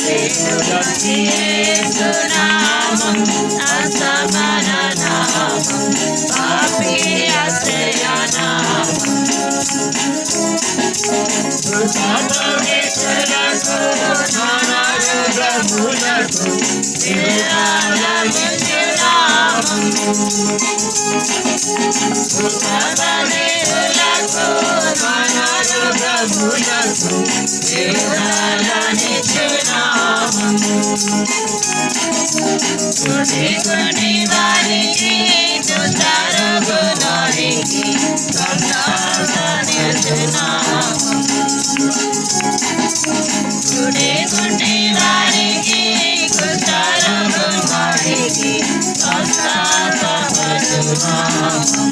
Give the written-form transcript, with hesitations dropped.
వేడుకొచ్చి యేసు నామం అసమాన నామం పాపి ఆశ్రయ నామం కృతజ్ఞతలకు ధనరుగములకు నిరాళమిచ్చు నామం కృతజ్ఞతలకు ధనరుగములకు నిరాళమిచ్చు నామం స్తుతికుని వారికి దుస్తరుగునోరికి సంతాననిచ్చు నామం స్తుతికుని వారికి దుస్తరుగునోరికి సంతాననిచ్చు నామం